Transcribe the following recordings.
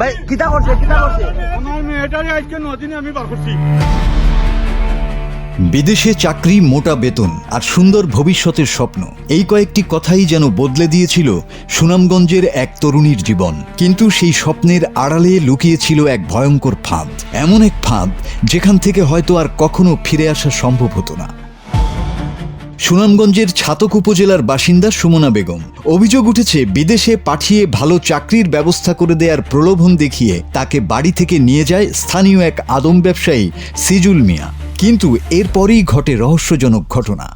ভাই কিতা করছে আমার মেয়েটারে আজকে 9 দিনে আমি বার করছি। বিদেশে চাকরি, মোটা বেতন আর সুন্দর ভবিষ্যতের স্বপ্ন, এই কয়েকটি কথাই যেন বদলে দিয়েছিল সুনামগঞ্জের এক তরুণীর জীবন। কিন্তু সেই স্বপ্নের আড়ালে লুকিয়েছিল এক ভয়ঙ্কর ফাঁদ, এমন এক ফাঁদ যেখান থেকে হয়তো আর কখনো ফিরে আসা সম্ভব হতো না। সুনামগঞ্জের ছাতক উপজেলার বাসিন্দা সুমনা বেগম। অভিযোগ উঠেছে বিদেশে পাঠিয়ে ভালো চাকরির ব্যবস্থা করে দেওয়ার প্রলোভন দেখিয়ে তাকে বাড়ি থেকে নিয়ে যায় স্থানীয় এক আদম ব্যবসায়ী সিজুল মিয়া। কিন্তু এরপরেই ঘটে রহস্যজনক ঘটনা।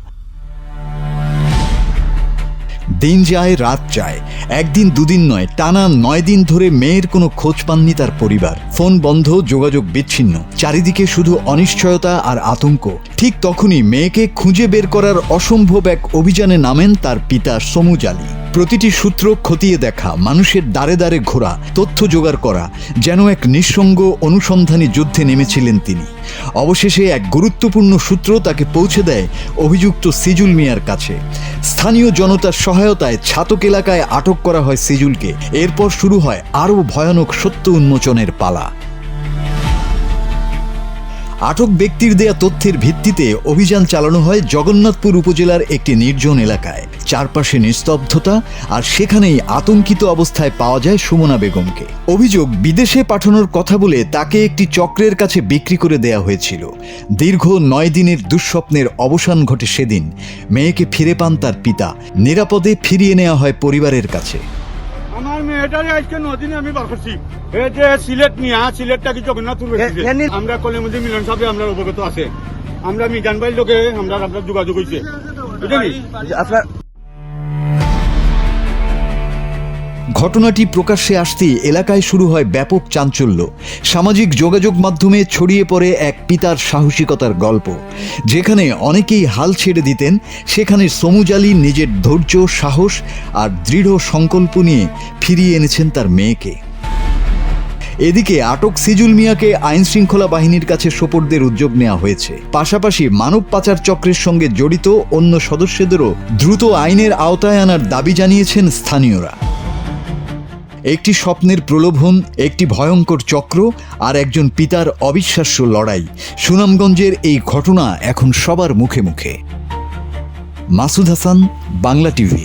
দিন যায় রাত যায়, একদিন দুদিন নয়, টানা 9 দিন ধরে মেয়ের কোনো খোঁজ পাননি তার পরিবার। ফোন বন্ধ, যোগাযোগ বিচ্ছিন্ন, চারিদিকে শুধু অনিশ্চয়তা আর আতঙ্ক। ঠিক তখনই মেয়েকে খুঁজে বের করার অসম্ভব এক অভিযানে নামেন তার পিতা সমুজ আলী। প্রতিটি সূত্র খতিয়ে দেখা, মানুষের দ্বারে দ্বারে ঘোরা, তথ্য জোগাড় করা, যেন এক নিঃসঙ্গ অনুসন্ধানী যুদ্ধে নেমেছিলেন তিনি। অবশেষে এক গুরুত্বপূর্ণ সূত্র তাকে পৌঁছে দেয় অভিযুক্ত সিজুল মিয়ার কাছে। স্থানীয় জনতার সহায়তায় ছাতক এলাকায় আটক করা হয় সিজুলকে। এরপর শুরু হয় আরও ভয়ানক সত্য উন্মোচনের পালা। আটক ব্যক্তির দেয়া তথ্যের ভিত্তিতে অভিযান চালানো হয় জগন্নাথপুর উপজেলার একটি নির্জন এলাকায়। চারপাশে নিস্তব্ধতা, আর সেখানেই আতঙ্কিত অবস্থায় পাওয়া যায় সুমনা বেগমকে। অভিযোগ, বিদেশে পাঠানোর কথা বলে তাকে একটি চক্রের কাছে বিক্রি করে দেয়া হয়েছিল। দীর্ঘ 9 দিনের দুঃস্বপ্নের অবসান ঘটে সেদিন। মেয়েকে ফিরে পান তার পিতা, নিরাপদে ফিরিয়ে নেওয়া হয় পরিবারের কাছে। আমার মেয়েটারে আজকে 9 দিনে আমি বার করছি। এই যে সিলেট নিয়া, সিলেটটা কি জগন্নাথপুর হয়েছে। আমরা কলেমুদ্দিন মিলন সাহেব আমরা অবগত আছে। আমরা মিজান ভাইয়ের লোকে আমরা যোগাযোগ হয়েছে, বুঝলি। আপনার ঘটনাটি প্রকাশ্যে আসতেই এলাকায় শুরু হয় ব্যাপক চাঞ্চল্য। সামাজিক যোগাযোগ মাধ্যমে ছড়িয়ে পড়ে এক পিতার সাহসিকতার গল্প। যেখানে অনেকেই হাল ছেড়ে দিতেন, সেখানে সমুজ আলী নিজের ধৈর্য, সাহস আর দৃঢ় সংকল্প নিয়ে ফিরিয়ে এনেছেন তার মেয়েকে। এদিকে আটক সিজুল মিয়াকে আইন শৃঙ্খলা বাহিনীর কাছে সোপর্দের উদ্যোগ নেওয়া হয়েছে। পাশাপাশি মানব পাচার চক্রের সঙ্গে জড়িত অন্য সদস্যদেরও দ্রুত আইনের আওতায় আনার দাবি জানিয়েছেন স্থানীয়রা। একটি স্বপ্নের প্রলোভন, একটি ভয়ঙ্কর চক্র, আর একজন পিতার অবিশ্বাস্য লড়াই। সুনামগঞ্জের এই ঘটনা এখন সবার মুখে মুখে। মাসুদ হাসান, বাংলা টিভি।